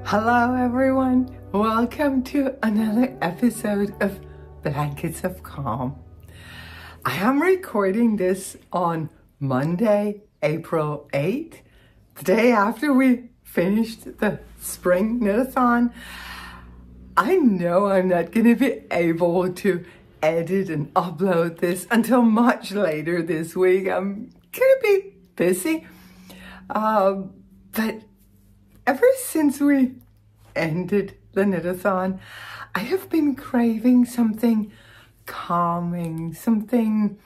Hello everyone, welcome to another episode of Blankets of Calm. I am recording this on Monday, April 8th, the day after we finished the spring knit-a-thon. I know I'm not going to be able to edit and upload this until much later this week. I'm going to be busy, but ever since we ended the knit-a-thon, I have been craving something calming, something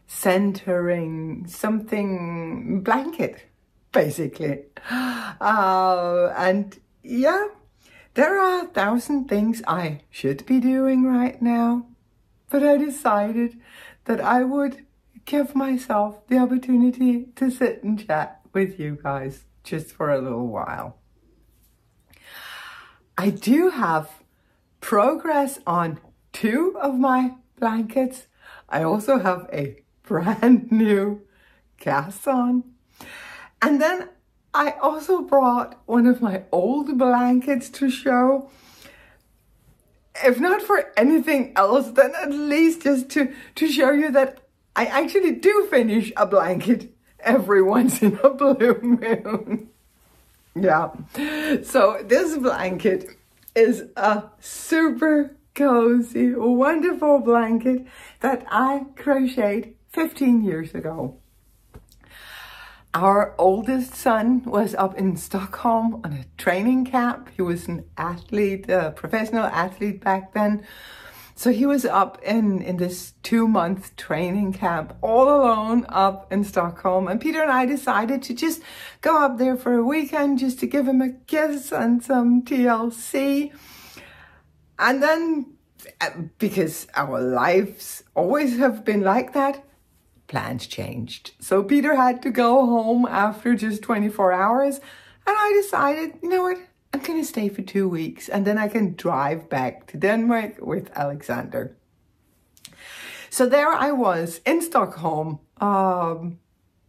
centering, something blanket, basically. And yeah, there are 1,000 things I should be doing right now, but I decided that I would give myself the opportunity to sit and chat with you guys just for a little while. I do have progress on 2 of my blankets. I also have a brand new cast on. And then I also brought one of my old blankets to show. If not for anything else, then at least just to show you that I actually do finish a blanket every once in a blue moon. Yeah, so this blanket is a super cozy, wonderful blanket that I crocheted 15 years ago. Our oldest son was up in Stockholm on a training camp. He was an athlete, a professional athlete back then. So he was up in this 2-month training camp all alone up in Stockholm. And Peter and I decided to just go up there for a weekend just to give him a kiss and some TLC. And then, because our lives always have been like that, plans changed. So Peter had to go home after just 24 hours. And I decided, you know what? I'm going to stay for 2 weeks and then I can drive back to Denmark with Alexander. So there I was in Stockholm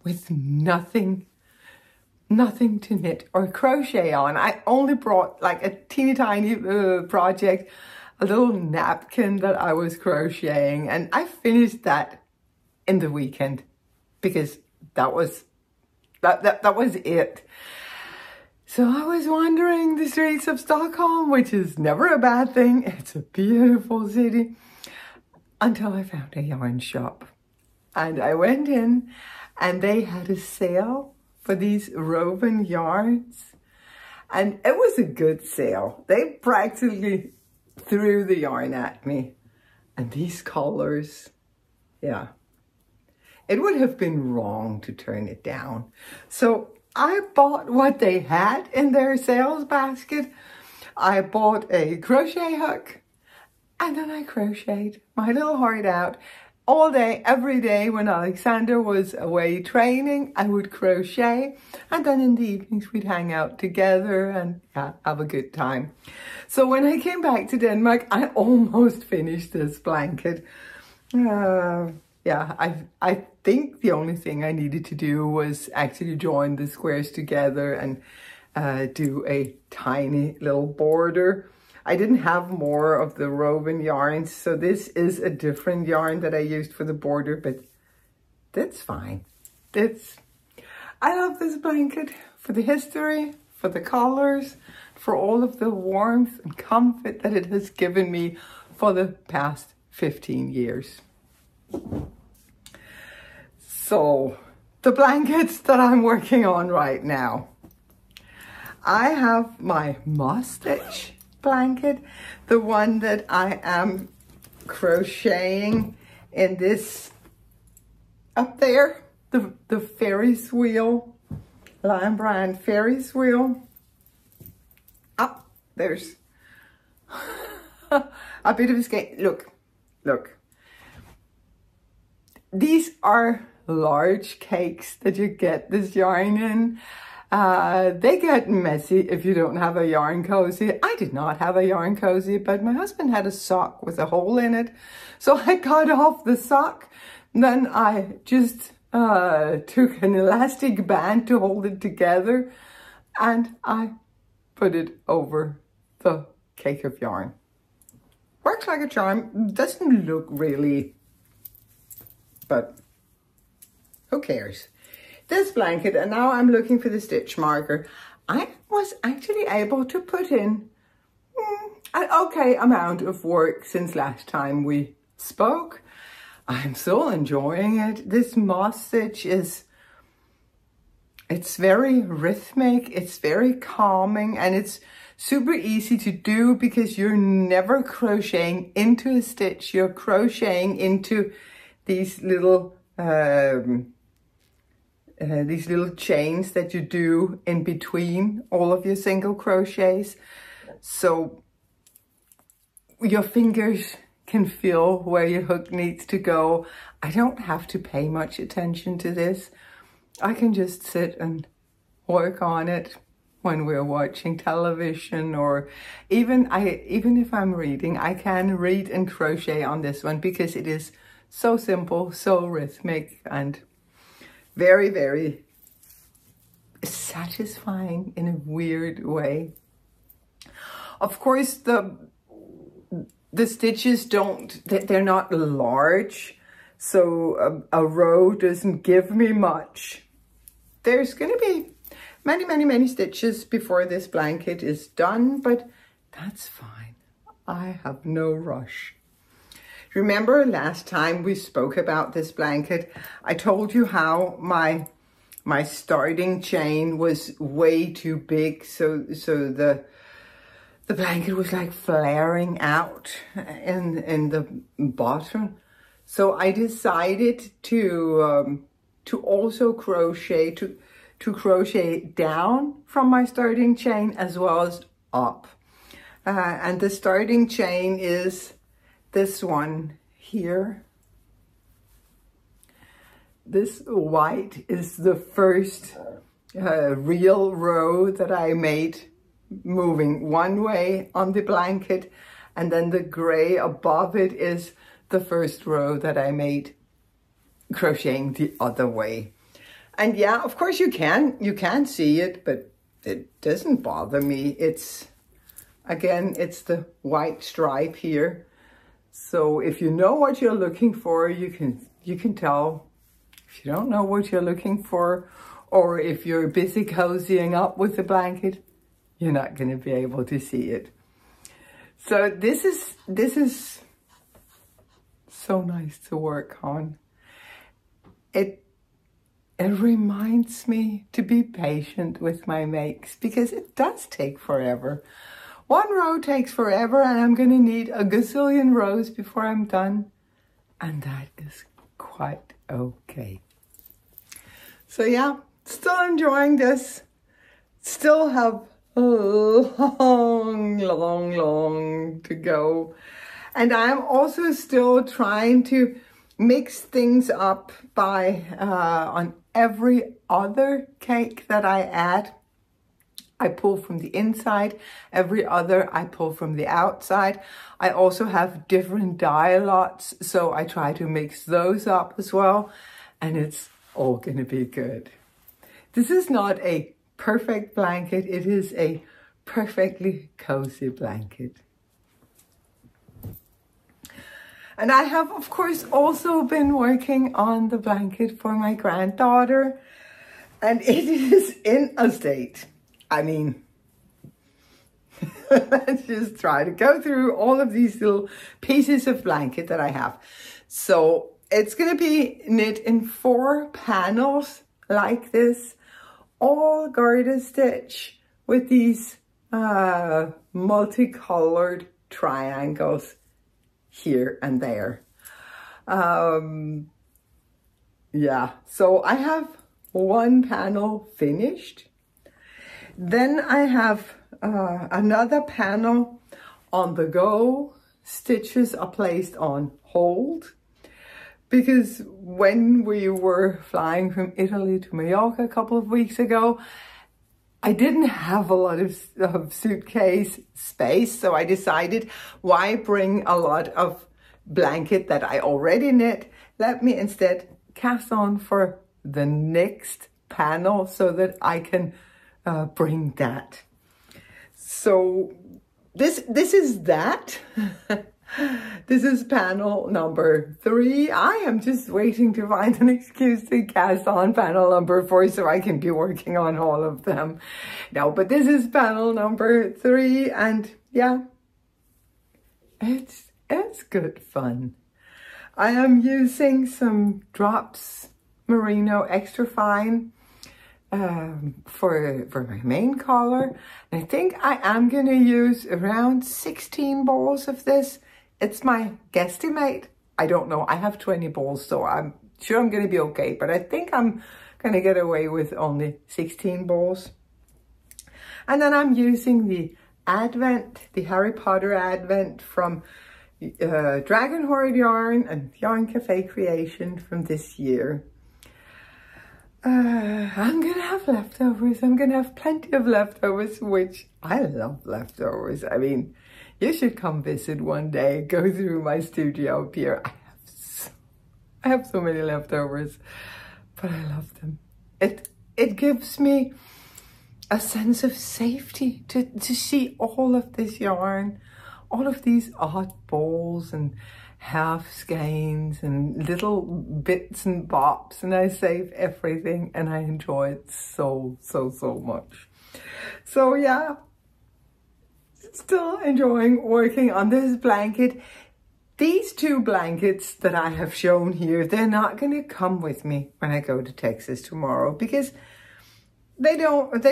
with nothing to knit or crochet on. I only brought like a teeny tiny project, a little napkin that I was crocheting, and I finished that in the weekend because that was it. So I was wandering the streets of Stockholm, which is never a bad thing. It's a beautiful city, until I found a yarn shop. And I went in and they had a sale for these woven yarns. And it was a good sale. They practically threw the yarn at me. And these colors, yeah, it would have been wrong to turn it down. So I bought what they had in their sales basket. I bought a crochet hook and then I crocheted my little heart out all day, every day. When Alexander was away training, I would crochet, and then in the evenings we'd hang out together and have a good time. So when I came back to Denmark, I almost finished this blanket. Yeah, I think the only thing I needed to do was actually join the squares together and do a tiny little border. I didn't have more of the woven yarns, so this is a different yarn that I used for the border, but that's fine. I love this blanket for the history, for the colors, for all of the warmth and comfort that it has given me for the past 15 years. So, the blankets that I'm working on right now. I have my Mustach blanket, the one that I am crocheting in this up there, the Ferris wheel, Lion Brand Ferris wheel. Up there's a bit of a skate. Look. These are large cakes that you get this yarn in. They get messy if you don't have a yarn cozy. I did not have a yarn cozy, but my husband had a sock with a hole in it. So I cut off the sock. Then I just took an elastic band to hold it together. And I put it over the cake of yarn. Works like a charm. Doesn't look really, but who cares? This blanket, and now I'm looking for the stitch marker. I was actually able to put in an okay amount of work since last time we spoke. I'm still enjoying it. This moss stitch it's very rhythmic, it's very calming, and it's super easy to do because you're never crocheting into a stitch. You're crocheting into these little chains that you do in between all of your single crochets. So your fingers can feel where your hook needs to go. I don't have to pay much attention to this. I can just sit and work on it when we're watching television, or even if I'm reading, I can read and crochet on this one because it is so simple, so rhythmic, and very, very satisfying in a weird way. Of course, the stitches they're not large, so a row doesn't give me much. There's going to be many, many, many stitches before this blanket is done, but that's fine. I have no rush. Remember last time we spoke about this blanket, I told you how my starting chain was way too big, so the blanket was like flaring out in the bottom. So I decided to also crochet, to crochet down from my starting chain as well as up. And the starting chain is this one here. This white is the first real row that I made moving one way on the blanket, and then the gray above it is the first row that I made crocheting the other way. And yeah, of course you can see it, but it doesn't bother me. Again, it's the white stripe here. So if you know what you're looking for, you can tell. If you don't know what you're looking for, or if you're busy cozying up with the blanket, you're not going to be able to see it. So this is so nice to work on. It reminds me to be patient with my makes, because it does take forever. One row takes forever, and I'm going to need a gazillion rows before I'm done. And that is quite okay. So yeah, still enjoying this. Still have a long to go. And I'm also still trying to mix things up by, on every other cake that I add, I pull from the inside. Every other I pull from the outside. I also have different dye lots, so I try to mix those up as well, and it's all gonna be good. This is not a perfect blanket, it is a perfectly cozy blanket. And I have, of course, also been working on the blanket for my granddaughter, and it is in a state. I mean, let's just try to go through all of these little pieces of blanket that I have. So it's going to be knit in 4 panels like this, all garter stitch with these multicolored triangles here and there. Yeah, so I have 1 panel finished. Then I have another panel on the go. Stitches are placed on hold, because when we were flying from Italy to Mallorca a couple of weeks ago, I didn't have a lot of suitcase space, so I decided, why bring a lot of blanket that I already knit? Let me instead cast on for the next panel so that I can bring that. So this is that. This is panel number 3. I am just waiting to find an excuse to cast on panel number 4 so I can be working on all of them. No, but this is panel number 3, and yeah, it's good fun. I am using some drops merino extra fine for my main collar. And I think I am going to use around 16 balls of this. It's my guesstimate. I don't know. I have 20 balls, so I'm sure I'm going to be okay. But I think I'm going to get away with only 16 balls. And then I'm using the Advent, the Harry Potter Advent from Dragon Horde Yarn and Yarn Cafe Creation from this year. I'm going to have leftovers. I'm going to have plenty of leftovers, which I love leftovers. I mean, you should come visit one day, go through my studio up here. I have so many leftovers, but I love them. It gives me a sense of safety to see all of this yarn, all of these odd balls and half skeins and little bits and bops, and I save everything and I enjoy it so much. So yeah, still enjoying working on this blanket. These 2 blankets that I have shown here, they're not going to come with me when I go to Texas tomorrow because they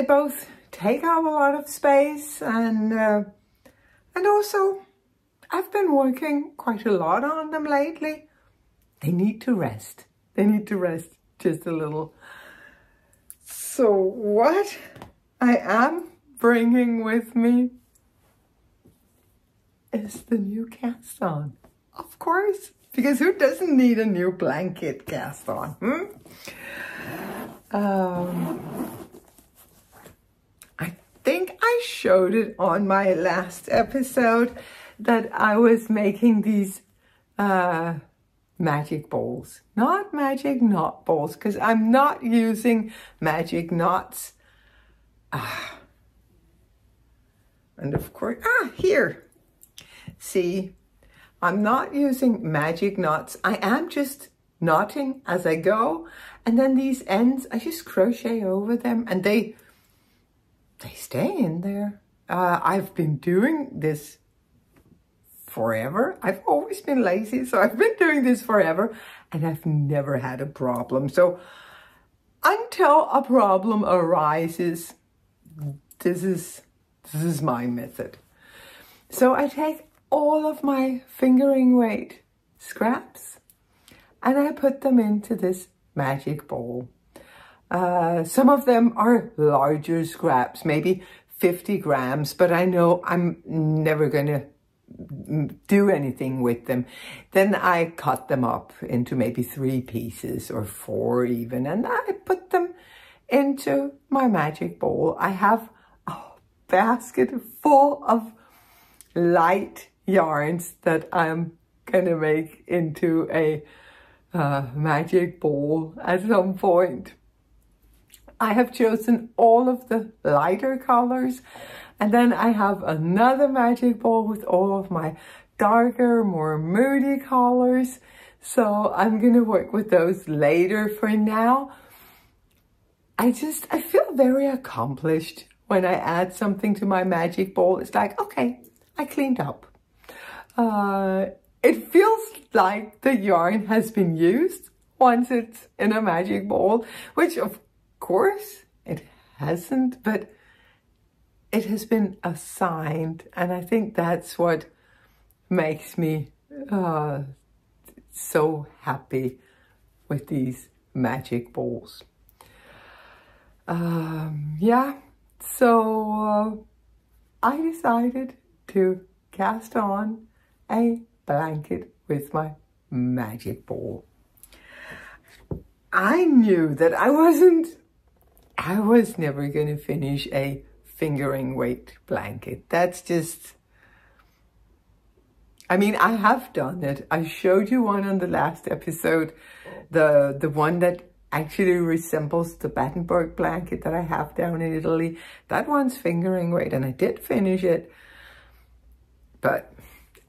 both take up a lot of space, and also I've been working quite a lot on them lately. They need to rest. They need to rest just a little. So what I am bringing with me is the new cast on. Of course, because who doesn't need a new blanket cast on? I think I showed it on my last episode that I was making these magic balls, not magic knot balls, because I'm not using magic knots. And of course, here. See, I'm not using magic knots. I am just knotting as I go. And then these ends, I just crochet over them and they stay in there. I've been doing this forever. I've always been lazy, so I've been doing this forever and I've never had a problem. So until a problem arises, this is my method. So I take all of my fingering weight scraps and I put them into this magic bowl. Some of them are larger scraps, maybe 50 grams, but I know I'm never going to do anything with them. Then I cut them up into maybe 3 pieces or 4 even, and I put them into my magic bowl. I have a basket full of light yarns that I'm gonna make into a magic bowl at some point. I have chosen all of the lighter colors, and then I have another magic bowl with all of my darker, more moody colors. So I'm gonna work with those later. For now, I feel very accomplished when I add something to my magic bowl. It's like, okay, I cleaned up. It feels like the yarn has been used once it's in a magic bowl, which of course it hasn't, but it has been assigned, and I think that's what makes me so happy with these magic bowls. Yeah, so I decided to cast on a blanket with my magic bowl. I knew that I was never going to finish a fingering weight blanket. That's just, I mean, I have done it. I showed you one on the last episode, the one that actually resembles the Battenberg blanket that I have down in Italy. That one's fingering weight, and I did finish it. But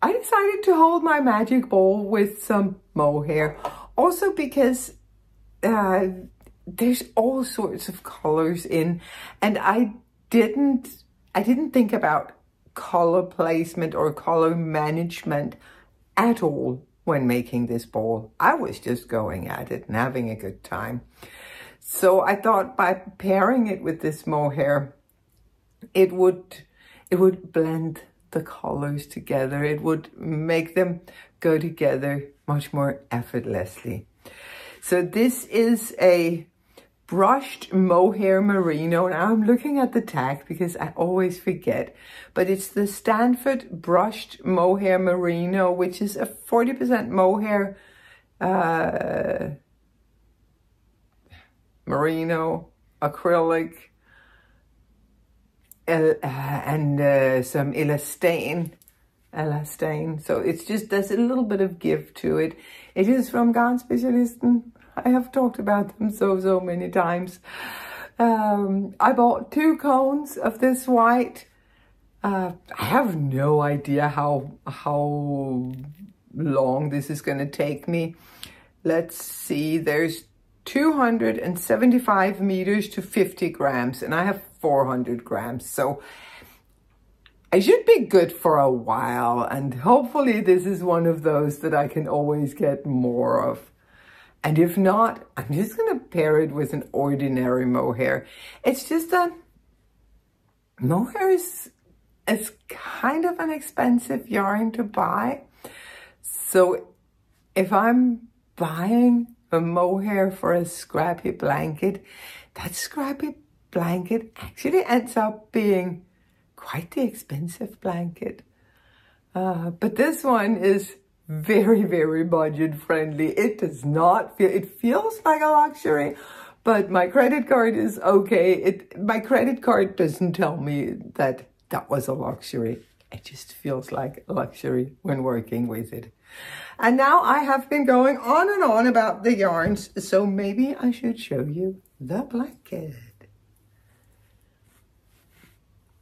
I decided to hold my magic ball with some mohair. Also because there's all sorts of colors in, and I didn't think about color placement or color management at all when making this ball. I was just going at it and having a good time. So I thought by pairing it with this mohair, it would blend the colors together. It would make them go together much more effortlessly. So this is a brushed mohair merino. Now I'm looking at the tag because I always forget, but it's the Stanford brushed mohair merino, which is a 40% mohair merino acrylic and some elastane. So it's just, there's a little bit of give to it. It is from Garnspecialisten. I have talked about them so many times. I bought 2 cones of this white. I have no idea how long this is going to take me. Let's see, there's 275 meters to 50 grams, and I have 400 grams. So I should be good for a while, and hopefully this is one of those that I can always get more of. And if not, I'm just going to pair it with an ordinary mohair. It's just that mohair is kind of an expensive yarn to buy. So if I'm buying a mohair for a scrappy blanket, that scrappy blanket actually ends up being quite the expensive blanket. But this one is very budget friendly. It does not feel, it feels like a luxury, but my credit card is okay. My credit card doesn't tell me that that was a luxury. It just feels like a luxury when working with it. And now I have been going on and on about the yarns, so maybe I should show you the blanket.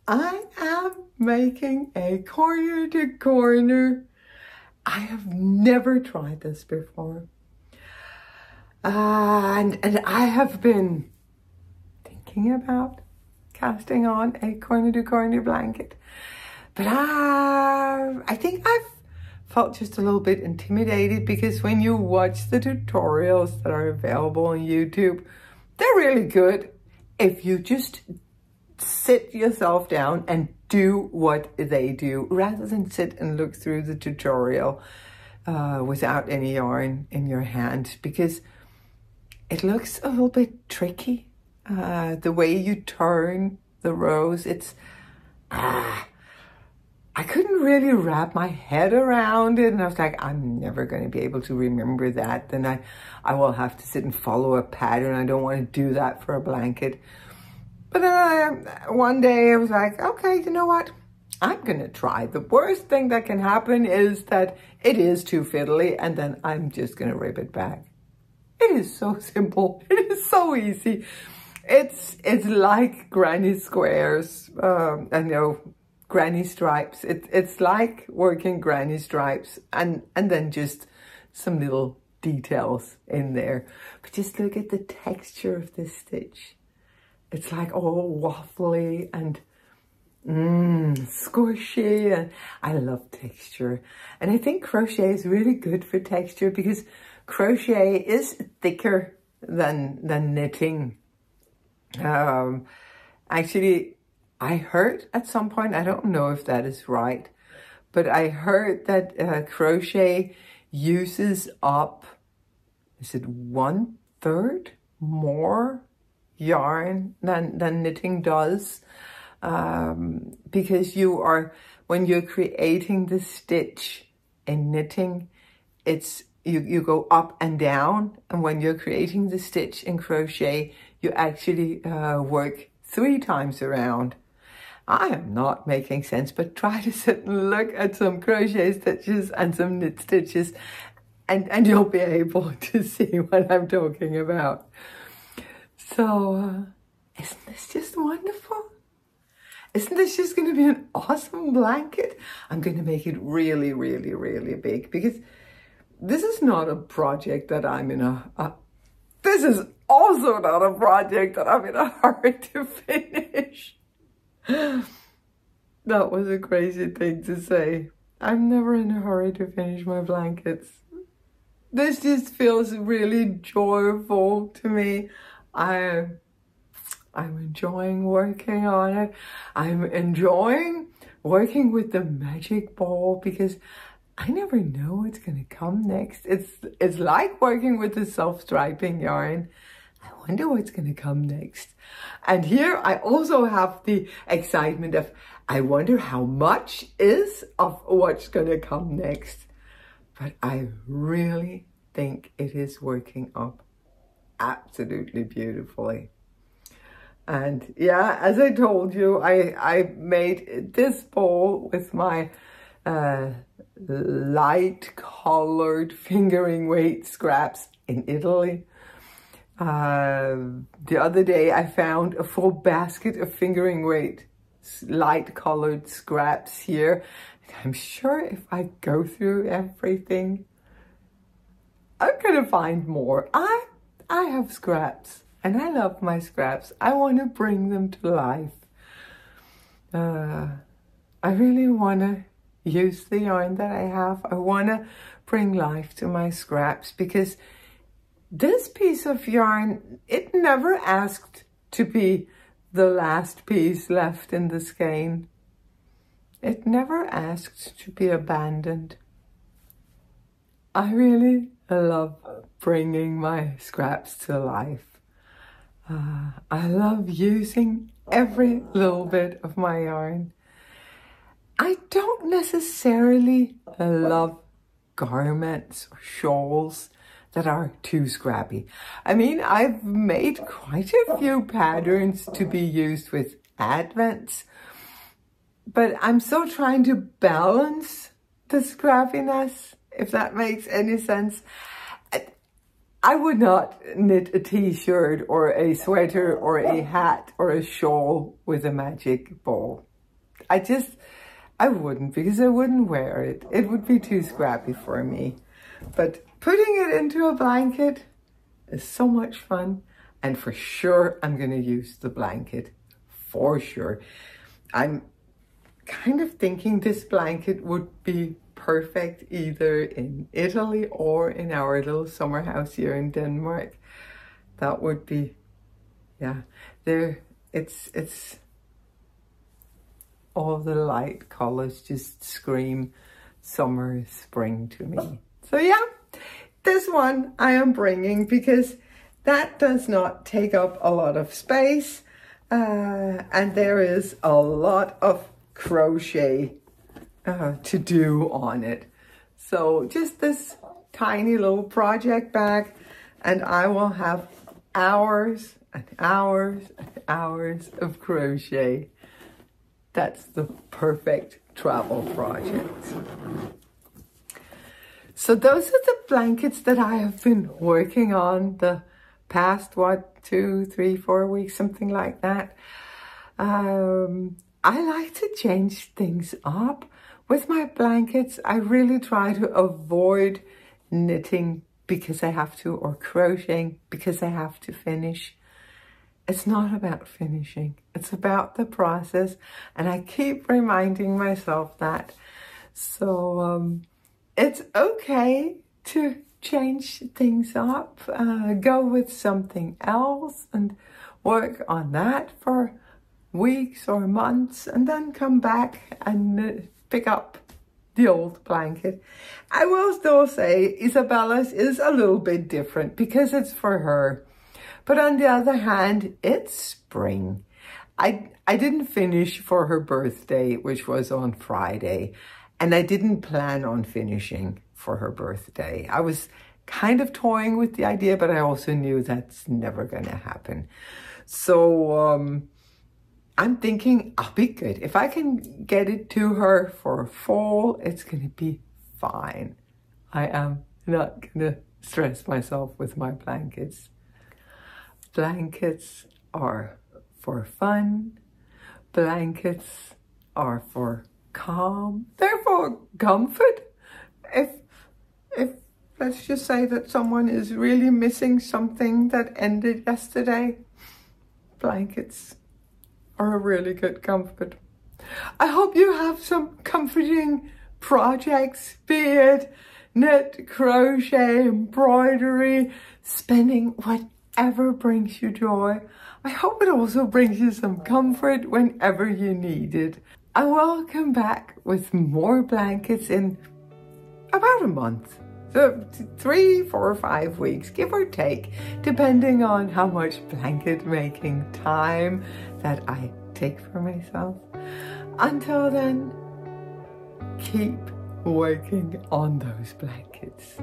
I am making a corner to corner. I have never tried this before. And I have been thinking about casting on a corner to corner blanket. But I think I've felt just a little bit intimidated, because when you watch the tutorials that are available on YouTube, they're really good if you just sit yourself down and do what they do, rather than sit and look through the tutorial without any yarn in your hand, because it looks a little bit tricky. The way you turn the rows, it's I couldn't really wrap my head around it, and I was like, I'm never going to be able to remember that. Then I will have to sit and follow a pattern. I don't want to do that for a blanket. But one day I was like, okay, you know what? I'm going to try. The worst thing that can happen is that it is too fiddly, and then I'm just going to rip it back. It is so simple. It is so easy. It's like granny squares, granny stripes. It's like working granny stripes, and then just some little details in there. But just look at the texture of this stitch. It's like all waffly and squishy, and I love texture. And I think crochet is really good for texture, because crochet is thicker than knitting. Actually, I heard at some point, I don't know if that is right, but I heard that crochet uses up, is it 1/3 more yarn than knitting does? Because when you're creating the stitch in knitting, you go up and down, and when you're creating the stitch in crochet, you actually work 3 times around. I am not making sense, but try to sit and look at some crochet stitches and some knit stitches, and you'll be able to see what I'm talking about. So, isn't this just wonderful? Isn't this just going to be an awesome blanket? I'm going to make it really, really, really big because this is not a project that I'm in this is also not a project that I'm in a hurry to finish. That was a crazy thing to say. I'm never in a hurry to finish my blankets. This just feels really joyful to me. I'm enjoying working on it. I'm enjoying working with the magic ball because I never know what's going to come next. It's like working with the self-striping yarn. I wonder what's going to come next. And here I also have the excitement of, I wonder how much is of what's going to come next. But I really think it is working up absolutely beautifully. And yeah, as I told you, I made this bowl with my light colored fingering weight scraps in Italy. The other day I found a full basket of fingering weight light colored scraps here. I'm sure if I go through everything, I'm gonna find more. I have scraps and I love my scraps. I want to bring them to life. I really want to use the yarn that I have. I want to bring life to my scraps because this piece of yarn, it never asked to be the last piece left in the skein. It never asked to be abandoned. I really love bringing my scraps to life. I love using every little bit of my yarn. I don't necessarily love garments or shawls that are too scrappy. I mean, I've made quite a few patterns to be used with advents, but I'm still trying to balance the scrappiness, if that makes any sense. I would not knit a t-shirt or a sweater or a hat or a shawl with a magic ball. I wouldn't, because I wouldn't wear it. It would be too scrappy for me. But putting it into a blanket is so much fun. And for sure, I'm going to use the blanket. For sure. I'm kind of thinking this blanket would be perfect either in Italy or in our little summer house here in Denmark. That would be, yeah, it's all the light colors just scream summer, spring to me. So yeah, this one I am bringing because that does not take up a lot of space, and there is a lot of crochet to do on it. So just this tiny little project bag, and I will have hours and hours and hours of crochet. That's the perfect travel project. So those are the blankets that I have been working on the past, 2, 3, 4 weeks, something like that. I like to change things up. With my blankets, I really try to avoid knitting because I have to, or crocheting because I have to finish. It's not about finishing. It's about the process. And I keep reminding myself that. So it's okay to change things up, go with something else and work on that for weeks or months, and then come back and pick up the old blanket. I will still say Isabella's is a little bit different because it's for her. But on the other hand, it's spring. I didn't finish for her birthday, which was on Friday, and I didn't plan on finishing for her birthday. I was kind of toying with the idea, but I also knew that's never going to happen. So I'm thinking I'll be good. If I can get it to her for fall, it's going to be fine. I am not gonna stress myself with my blankets. Blankets are for fun. Blankets are for calm. They're for comfort. If let's just say that someone is really missing something that ended yesterday, blankets are a really good comfort. I hope you have some comforting projects, be it knit, crochet, embroidery, spinning, whatever brings you joy. I hope it also brings you some comfort whenever you need it. I will come back with more blankets in about a month. So 3, 4, 5 weeks, give or take, depending on how much blanket making time that I take for myself. Until then, keep working on those blankets.